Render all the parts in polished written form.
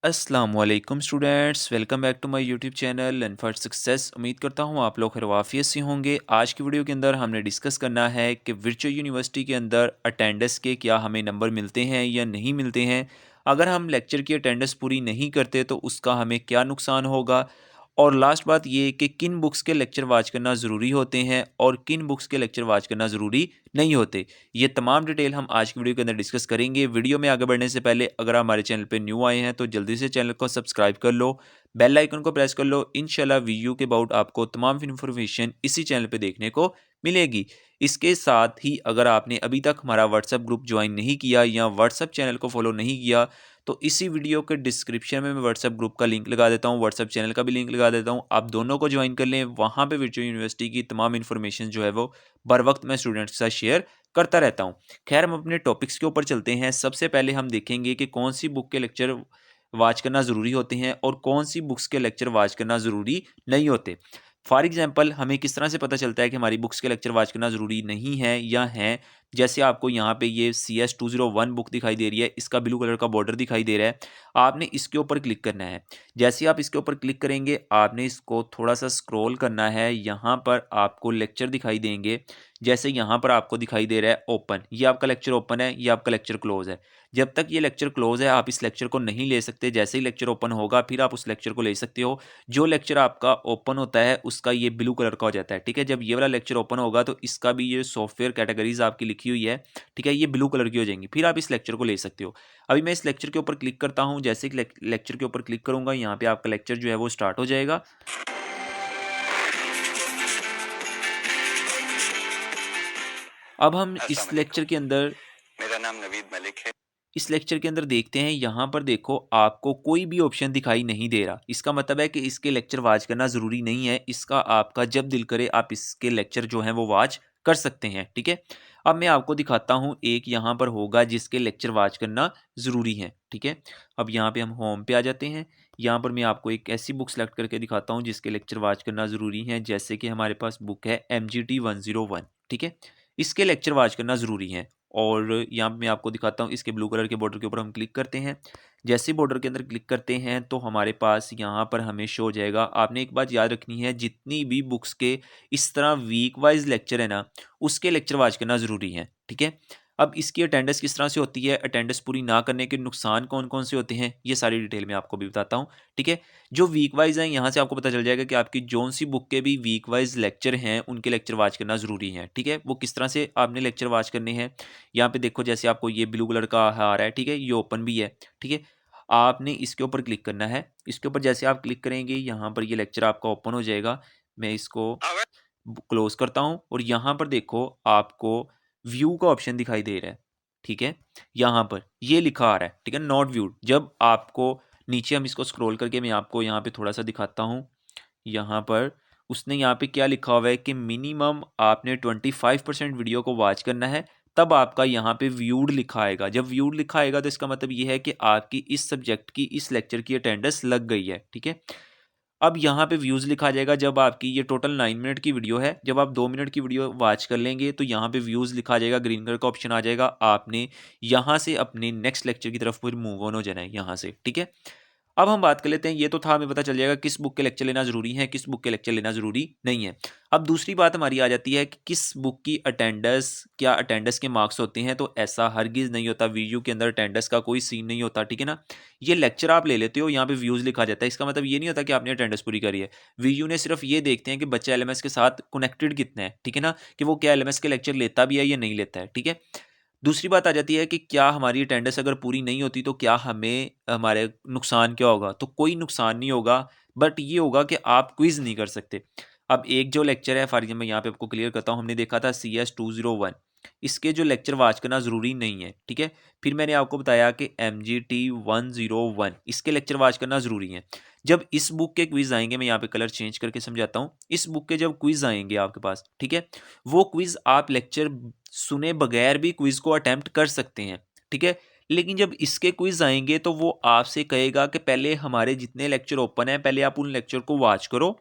अस्सलाम वालेकुम students, welcome back to my YouTube channel learn for success. उम्मीद करता हूँ आप लोग खैरियत से होंगे। आज की वीडियो के अंदर हमने डिस्कस करना है कि वर्चुअल यूनिवर्सिटी के अंदर अटेंडेंस के क्या हमें नंबर मिलते हैं या नहीं मिलते हैं। अगर हम लेक्चर की अटेंडेंस पूरी नहीं करते तो उसका हमें क्या नुकसान होगा। और लास्ट बात ये कि किन बुक्स के लेक्चर वॉच करना ज़रूरी होते हैं और किन बुक्स के लेक्चर वॉच करना ज़रूरी नहीं होते। ये तमाम डिटेल हम आज की वीडियो के अंदर डिस्कस करेंगे। वीडियो में आगे बढ़ने से पहले अगर आप हमारे चैनल पे न्यू आए हैं तो जल्दी से चैनल को सब्सक्राइब कर लो, बेल आइकन को प्रेस कर लो। इंशाल्लाह वीडियो के अबाउट आपको तमाम इन्फॉर्मेशन इसी चैनल पे देखने को मिलेगी। इसके साथ ही अगर आपने अभी तक हमारा व्हाट्सएप ग्रुप ज्वाइन नहीं किया या व्हाट्सएप चैनल को फॉलो नहीं किया तो इसी वीडियो के डिस्क्रिप्शन में मैं व्हाट्सएप ग्रुप का लिंक लगा देता हूँ, व्हाट्सएप चैनल का भी लिंक लगा देता हूँ। आप दोनों को ज्वाइन कर लें। वहाँ पे वर्चुअल यूनिवर्सिटी की तमाम इन्फॉर्मेशन जो है वो बर वक्त मैं स्टूडेंट्स के साथ शेयर करता रहता हूँ। खैर हम अपने टॉपिक्स के ऊपर चलते हैं। सबसे पहले हम देखेंगे कि कौन सी बुक के लेक्चर वॉच करना ज़रूरी होते हैं और कौन सी बुक्स के लेक्चर वॉच करना ज़रूरी नहीं होते। फॉर एग्जांपल हमें किस तरह से पता चलता है कि हमारी बुक्स के लेक्चर वॉच करना ज़रूरी नहीं है या हैं। जैसे आपको यहाँ पे ये CS 201 बुक दिखाई दे रही है, इसका ब्लू कलर का बॉर्डर दिखाई दे रहा है। आपने इसके ऊपर क्लिक करना है। जैसे आप इसके ऊपर क्लिक करेंगे आपने इसको थोड़ा सा स्क्रॉल करना है। यहाँ पर आपको लेक्चर दिखाई देंगे। जैसे यहाँ पर आपको दिखाई दे रहा है ओपन, ये आपका लेक्चर ओपन है, ये आपका लेक्चर क्लोज है। जब तक ये लेक्चर क्लोज है आप इस लेक्चर को नहीं ले सकते। जैसे ही लेक्चर ओपन होगा फिर आप उस लेक्चर को ले सकते हो। जो लेक्चर आपका ओपन होता है उसका ये ब्लू कलर का हो जाता है, ठीक है। जब ये वाला लेक्चर ओपन होगा तो इसका भी ये सॉफ्टवेयर कैटेगरीज आपकी लिखी हुई है, ठीक है, ये ब्लू कलर की हो जाएंगी। फिर आप इस लेक्चर को ले सकते हो। अभी मैं इस लेक्चर के ऊपर क्लिक करता हूँ। जैसे कि लेक्चर के ऊपर क्लिक करूंगा यहाँ पे आपका लेक्चर जो है वो स्टार्ट हो जाएगा। अब हम अस्सलाम इस वालेकुम। लेक्चर के अंदर मेरा नाम नवीद मलिक है। देखते हैं। यहाँ पर देखो आपको कोई भी ऑप्शन दिखाई नहीं दे रहा। इसका मतलब है कि इसके लेक्चर वॉच करना ज़रूरी नहीं है। इसका आपका जब दिल करे आप इसके लेक्चर जो हैं वो वॉच कर सकते हैं, ठीक है। अब मैं आपको दिखाता हूँ एक यहाँ पर होगा जिसके लेक्चर वॉच करना ज़रूरी है, ठीक है। अब यहाँ पे हम होम पे आ जाते हैं। यहाँ पर मैं आपको एक ऐसी बुक सेलेक्ट करके दिखाता हूँ जिसके लेक्चर वॉच करना ज़रूरी है। जैसे कि हमारे पास बुक है MGT 101, ठीक है। इसके लेक्चर वॉच करना ज़रूरी है। और यहाँ पे मैं आपको दिखाता हूँ इसके ब्लू कलर के बॉर्डर के ऊपर हम क्लिक करते हैं। जैसे ही बॉर्डर के अंदर क्लिक करते हैं तो हमारे पास यहाँ पर हमें शो हो जाएगा। आपने एक बात याद रखनी है, जितनी भी बुक्स के इस तरह वीक वाइज लेक्चर है ना उसके लेक्चर वॉच करना ज़रूरी है, ठीक है। अब इसकी अटेंडेंस किस तरह से होती है, अटेंडेंस पूरी ना करने के नुकसान कौन कौन से होते हैं, ये सारी डिटेल मैं आपको भी बताता हूँ, ठीक है। जो वीक वाइज हैं यहाँ से आपको पता चल जाएगा कि आपकी जौन सी बुक के भी वीक वाइज लेक्चर हैं उनके लेक्चर वॉच करना ज़रूरी है, ठीक है। वो किस तरह से आपने लेक्चर वॉच करने हैं। यहाँ पे देखो जैसे आपको ये ब्लू कलर का आ रहा है, ठीक है, ये ओपन भी है, ठीक है। आपने इसके ऊपर क्लिक करना है। इसके ऊपर जैसे आप क्लिक करेंगे यहाँ पर ये लेक्चर आपका ओपन हो जाएगा। मैं इसको क्लोज करता हूँ और यहाँ पर देखो आपको व्यू का ऑप्शन दिखाई दे रहा है, ठीक है। यहाँ पर ये लिखा आ रहा है, ठीक है, नॉट व्यूड। जब आपको नीचे हम इसको स्क्रॉल करके मैं आपको यहाँ पे थोड़ा सा दिखाता हूँ। यहाँ पर उसने यहाँ पे क्या लिखा हुआ है कि मिनिमम आपने 25% वीडियो को वॉच करना है, तब आपका यहाँ पे व्यूड लिखा आएगा। जब व्यूड लिखा आएगा तो इसका मतलब ये है कि आपकी इस सब्जेक्ट की इस लेक्चर की अटेंडेंस लग गई है, ठीक है। अब यहाँ पे व्यूज़ लिखा आ जाएगा जब आपकी ये टोटल 9 मिनट की वीडियो है। जब आप 2 मिनट की वीडियो वॉच कर लेंगे तो यहाँ पे व्यूज़ लिखा आ जाएगा, ग्रीन कलर का ऑप्शन आ जाएगा। आपने यहाँ से अपने नेक्स्ट लेक्चर की तरफ फिर मूव ऑन हो जाना है यहाँ से, ठीक है। अब हम बात कर लेते हैं, ये तो था हमें पता चल जाएगा किस बुक के लेक्चर लेना ज़रूरी है, किस बुक के लेक्चर लेना ज़रूरी नहीं है। अब दूसरी बात हमारी आ जाती है कि किस बुक की अटेंडेंस, क्या अटेंडेंस के मार्क्स होते हैं। तो ऐसा हरगिज़ नहीं होता, वीडियो के अंदर अटेंडेंस का कोई सीन नहीं होता, ठीक है ना। ये लेक्चर आप ले लेते हो, यहाँ पे व्यूज़ लिखा जाता है, इसका मतलब ये नहीं होता कि आपने अटेंडेंस पूरी करी है। वीयू ने सिर्फ ये देखते हैं कि बच्चा एलएमएस के साथ कनेक्टेड कितना है, ठीक है ना, कि वो क्या एलएमएस के लेक्चर लेता भी है या नहीं लेता है, ठीक है। दूसरी बात आ जाती है कि क्या हमारी अटेंडेंस अगर पूरी नहीं होती तो क्या हमें हमारे नुकसान क्या होगा। तो कोई नुकसान नहीं होगा, बट ये होगा कि आप क्विज़ नहीं कर सकते। अब एक जो लेक्चर है फॉर एग्जाम्पल मैं यहाँ पे आपको क्लियर करता हूँ। हमने देखा था CS 201, इसके जो लेक्चर वॉच करना ज़रूरी नहीं है, ठीक है। फिर मैंने आपको बताया कि MGT 101 इसके लेक्चर वॉच करना ज़रूरी है। जब इस बुक के क्विज़ आएंगे, मैं यहाँ पे कलर चेंज करके समझाता हूँ। इस बुक के जब क्विज़ आएंगे आपके पास, ठीक है, वो क्विज़ आप लेक्चर सुने बगैर भी क्विज़ को अटेम्प्ट कर सकते हैं, ठीक है। लेकिन जब इसके क्विज़ आएँगे तो वो आपसे कहेगा कि पहले हमारे जितने लेक्चर ओपन हैं, पहले आप उन लेक्चर को वॉच करो।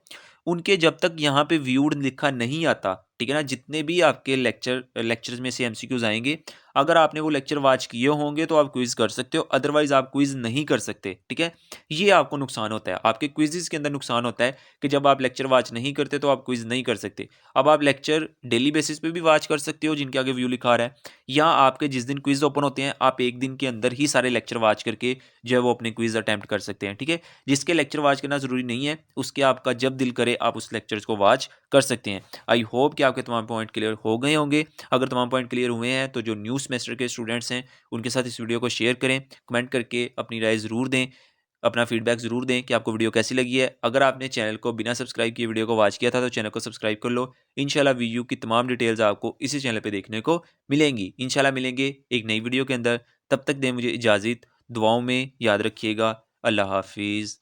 उनके जब तक यहाँ पे व्यूड लिखा नहीं आता, ठीक है ना। जितने भी आपके लेक्चर्स में से एमसीक्यूज आएंगे, अगर आपने वो लेक्चर वॉच किए होंगे तो आप क्विज कर सकते हो, अदरवाइज आप क्विज नहीं कर सकते। ठीक है, ये आपको नुकसान होता है, आपके क्विजेस के अंदर नुकसान होता है कि जब आप लेक्चर वॉच नहीं करते तो आप क्विज नहीं कर सकते। अब आप लेक्चर डेली बेसिस पे भी वॉच कर सकते हो जिनके आगे व्यू लिखा रहा है, या आपके जिस दिन क्विज ओपन होते हैं आप एक दिन के अंदर ही सारे लेक्चर वॉच करके जो है वो अपने क्विज अटैम्प्ट कर सकते हैं। ठीक है, जिसके लेक्चर वॉच करना जरूरी नहीं है, उसके आपका जब दिल करे आप उस लेक्चर्स को वॉच कर सकते हैं। आई होप कि आपके तमाम पॉइंट क्लियर हो गए होंगे। अगर तमाम पॉइंट क्लियर हुए हैं तो जो न्यू सेमेस्टर के स्टूडेंट्स हैं उनके साथ इस वीडियो को शेयर करें, कमेंट करके अपनी राय ज़रूर दें, अपना फीडबैक ज़रूर दें कि आपको वीडियो कैसी लगी है। अगर आपने चैनल को बिना सब्सक्राइब किए वीडियो को वॉच किया था तो चैनल को सब्सक्राइब कर लो। इंशाल्लाह वीडियो की तमाम डिटेल्स आपको इसी चैनल पे देखने को मिलेंगी। इंशाल्लाह मिलेंगे एक नई वीडियो के अंदर, तब तक दें मुझे इजाज़त, दुआओं में याद रखिएगा। अल्लाह हाफिज़।